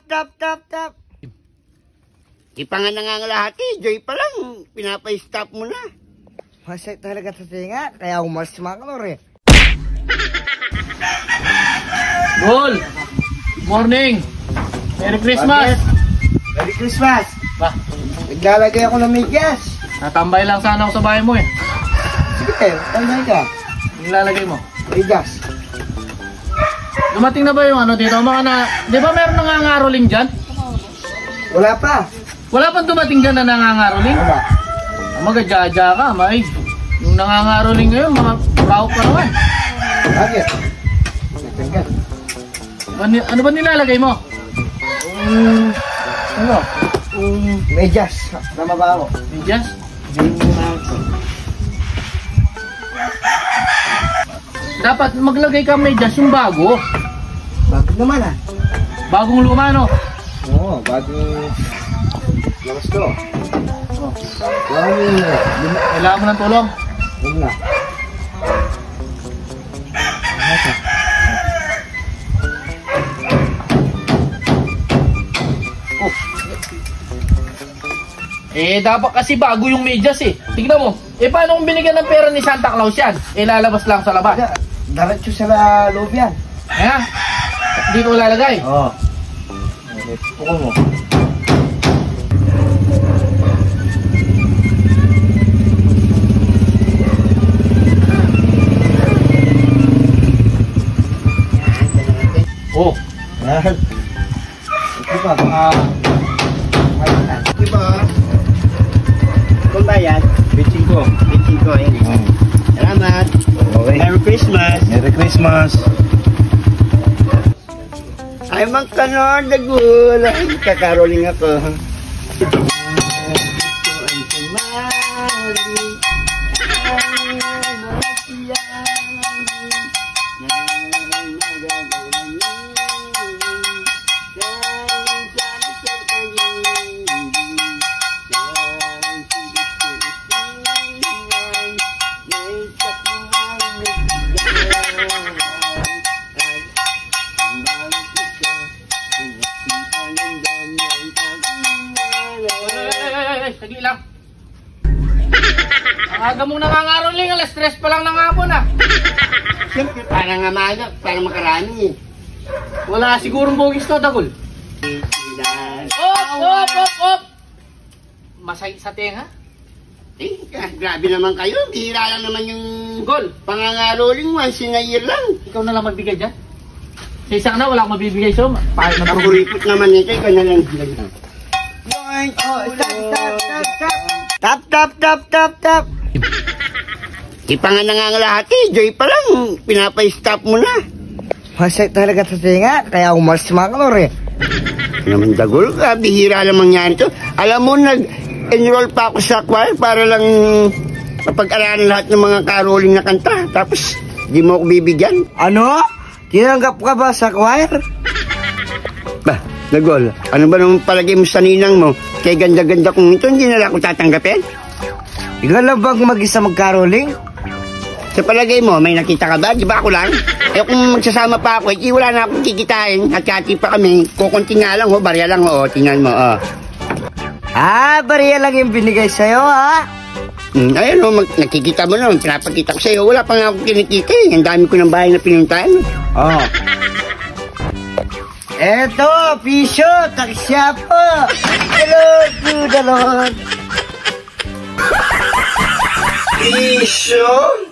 tap. Di pa nga nangangalahati, Joy pa lang, pinapa-stop mo na. Masay talaga sa tinga, kaya umalis mga kalor eh. Gol! Morning! Merry Christmas! Merry Christmas! Ba, Naglalagay ako ng medyas. natambay lang sana ako sa bahay mo eh. Sige, tanggal ka. Nilalagay mo. Medyas. Dumating na ba yung ano dito? Mga na, di ba meron nangangaroling dyan? Wala pa. Wala pang dumating dyan na nangangaroling? Wala. Magajaja ka, maig. Yung nangangaroling ngayon, mga brao pa naman. Bakit? Tanggal. Ano ba nilalagay mo? Ano? Medyas. Tama ba ako? Medyas? Dapat maglagay ka medyas yung bago. Bakit naman ah? Bagong luma, no? Oo, bagong lamas to. Kailangan mo ng tulong. Huwag na. Oh. Dapat kasi bago yung medyas eh. Tignan mo. Paano kung binigyan ng pera ni Santa Claus yan? Lalabas lang sa labas. Diretso sa loob yan. Ayan. Dito ko lalagay. Oo. Puko mo. Oh. Yan. Ito pa. Di ba? Kung ba yan? 25. 25 yan eh. Salamat. Okay. Merry Christmas. Merry Christmas. Ay, magkano, dagul. Kakaroling ako. Sagli lang. Ang aga mong nangangaroling, alas 3 pa lang ng hapon ah. Siyempre, parang amaga, parang makarami eh. Wala sigurong bogis to, Dagol. Op! Masay sa tenga? Grabe naman kayo. Bihira lang naman yung Gol, pangangaroling once in a year lang. ikaw na lang magbigay dyan. Sa isang na, wala akong mabibigay sa'yo. Pahit na problem. Nakuripot naman nito, ikaw na lang. Tap. Di pa nga nangangalahati, Joy pa lang, pinapa-stop mo na. Masay talaga sa tinga, kaya umalis mga kalor eh. Naman dagol ka, bihira lang mangyari to. Alam mo, nag-enroll pa ako sa choir para lang mapag-aralan lahat ng mga caroling na kanta. Tapos, di mo ako bibigyan. Ano? Tinanggap ka ba sa choir? Bah, dagol, ano ba nung palagay mo sa ninang mo? Kaya ganda-ganda kong ito, hindi na lang ako tatanggapin. Ikaw lang bang mag-isa mag-caroling? Sa palagay mo, may nakita ka ba? Di ba ako lang? Kung magsasama pa ako, wala na akong kikitain. At kati pa kami, kukunti nga lang, barya lang, tingnan mo, Bariya lang yung binigay sa'yo, ha? Ayun, nakikita mo naman, pinapakita ko sa'yo. Wala pa nga akong kinikita eh. Ang dami ko ng bahay na pinuntahan. Eto, Pisyo, taksya po. Hello, good Lord. Pisyo?